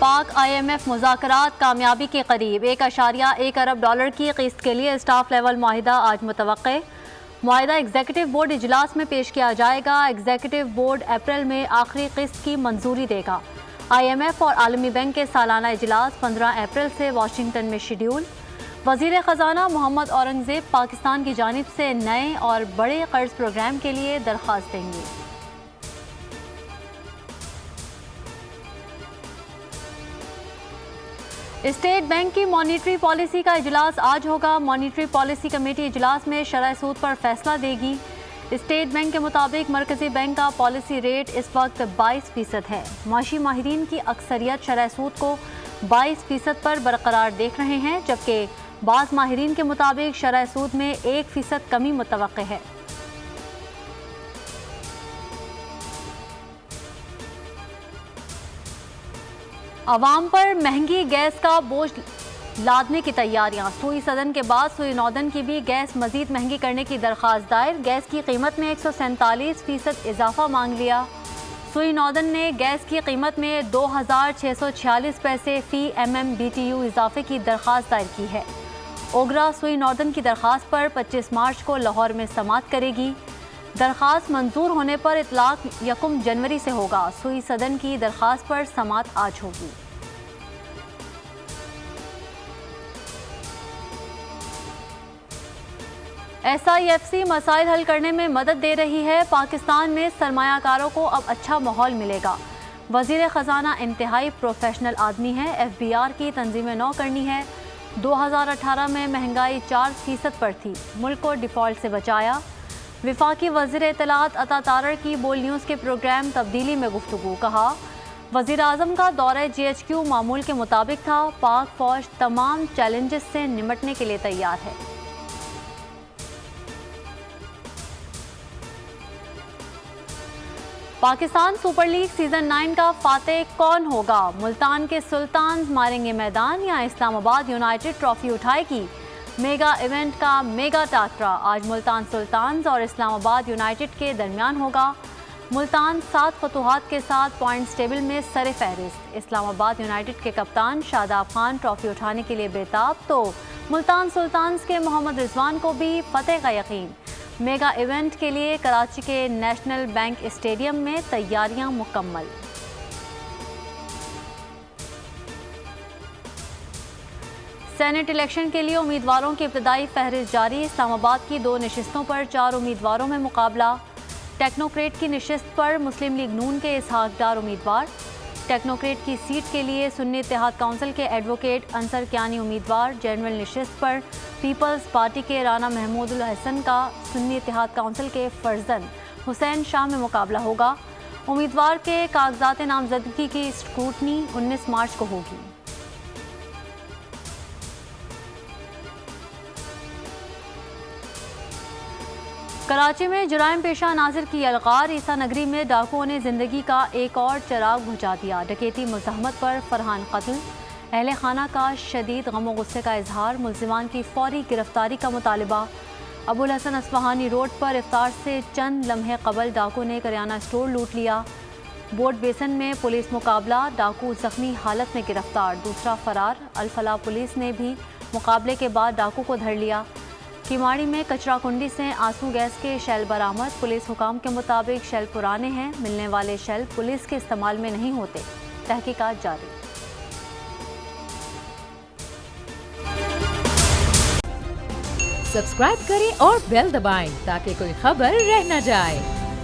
پاک IMF مذاکرات کامیابی کے قریب، $1.1 ارب کی قسط کے لیے اسٹاف لیول معاہدہ آج متوقع۔ معاہدہ ایگزیکٹو بورڈ اجلاس میں پیش کیا جائے گا۔ ایگزیکٹو بورڈ اپریل میں آخری قسط کی منظوری دے گا۔ IMF اور عالمی بینک کے سالانہ اجلاس 15 اپریل سے واشنگٹن میں شیڈول۔ وزیر خزانہ محمد اورنگزیب پاکستان کی جانب سے نئے اور بڑے قرض پروگرام کے لیے درخواست دیں گے۔ اسٹیٹ بینک کی مانیٹری پالیسی کا اجلاس آج ہوگا۔ مانیٹری پالیسی کمیٹی اجلاس میں شرح سود پر فیصلہ دے گی۔ اسٹیٹ بینک کے مطابق مرکزی بینک کا پالیسی ریٹ اس وقت 22% ہے۔ معاشی ماہرین کی اکثریت شرح سود کو 22% پر برقرار دیکھ رہے ہیں، جبکہ بعض ماہرین کے مطابق شرح سود میں 1% کمی متوقع ہے۔ عوام پر مہنگی گیس کا بوجھ لادنے کی تیاریاں۔ سوئی صدن کے بعد سوئی نوردن کی بھی گیس مزید مہنگی کرنے کی درخواست دائر۔ گیس کی قیمت میں 147% اضافہ مانگ لیا۔ سوئی نوردن نے گیس کی قیمت میں 2646 پیسے فی MMBTU اضافے کی درخواست دائر کی ہے۔ اوگرا سوئی نوردن کی درخواست پر 25 مارچ کو لاہور میں سماعت کرے گی۔ درخواست منظور ہونے پر اطلاق 1 جنوری سے ہوگا۔ سوئی صدن کی درخواست پر سماعت آج ہوگی۔ SIFC مسائل حل کرنے میں مدد دے رہی ہے۔ پاکستان میں سرمایہ کاروں کو اب اچھا ماحول ملے گا۔ وزیر خزانہ انتہائی پروفیشنل آدمی ہے۔ FBR کی تنظیم نو کرنی ہے۔ 2018 میں مہنگائی 4% پر تھی، ملک کو ڈیفالٹ سے بچایا۔ وفاقی وزیر اطلاعات عطا تارڑ کی بول نیوز کے پروگرام تبدیلی میں گفتگو، کہا وزیر اعظم کا دورہ GHQ معمول کے مطابق تھا۔ پاک فوج تمام چیلنجز سے نمٹنے کے لیے تیار ہے۔ پاکستان سپر لیگ سیزن 9 کا فاتح کون ہوگا؟ ملتان کے سلطانز ماریں گے میدان یا اسلام آباد یونائٹڈ ٹرافی اٹھائے گی؟ میگا ایونٹ کا میگا ٹاکرا آج ملتان سلطانز اور اسلام آباد یونائٹڈ کے درمیان ہوگا۔ ملتان 7 فتوحات کے ساتھ پوائنٹس ٹیبل میں سر فہرست۔ اسلام آباد یونائٹڈ کے کپتان شاداب خان ٹرافی اٹھانے کے لیے بےتاب، تو ملتان سلطانز کے محمد رضوان کو بھی فتح کا یقین۔ میگا ایونٹ کے لیے کراچی کے نیشنل بینک اسٹیڈیم میں تیاریاں مکمل۔ سینٹ الیکشن کے لیے امیدواروں کی ابتدائی فہرست جاری۔ اسلام آباد کی 2 نشستوں پر 4 امیدواروں میں مقابلہ۔ ٹیکنوکریٹ کی نشست پر مسلم لیگ نون کے اسحاق ڈار امیدوار۔ ٹیکنوکریٹ کی سیٹ کے لیے سنی اتحاد کونسل کے ایڈوکیٹ انصر کیانی امیدوار۔ جنرل نشست پر پیپلز پارٹی کے رانا محمود الحسن کا سنی اتحاد کونسل کے فرزند حسین شاہ میں مقابلہ ہوگا۔ امیدوار کے کاغذات نامزدگی کی اسکروٹنی 19 مارچ کو ہوگی۔ کراچی میں جرائم پیشہ عناصر کی یلغار۔ عیسیٰ نگری میں ڈاکوؤں نے زندگی کا ایک اور چراغ بجھا دیا۔ ڈکیتی مزاحمت پر فرحان قتل۔ اہل خانہ کا شدید غم و غصے کا اظہار۔ ملزمان کی فوری گرفتاری کا مطالبہ۔ ابو الحسن اصفہانی روڈ پر افطار سے چند لمحے قبل ڈاکو نے کریانہ اسٹور لوٹ لیا۔ بوٹ بیسن میں پولیس مقابلہ، ڈاکو زخمی حالت میں گرفتار، دوسرا فرار۔ الفلاح پولیس نے بھی مقابلے کے بعد ڈاکو کو دھر لیا۔ کیماڑی میں کچرا کنڈی سے آنسو گیس کے شیل برآمد۔ پولیس حکام کے مطابق شیل پرانے ہیں، ملنے والے شیل پولیس کے استعمال میں نہیں ہوتے۔ تحقیقات جاری۔ سبسکرائب کریں اور بیل دبائیں تاکہ کوئی خبر رہ نہ جائے۔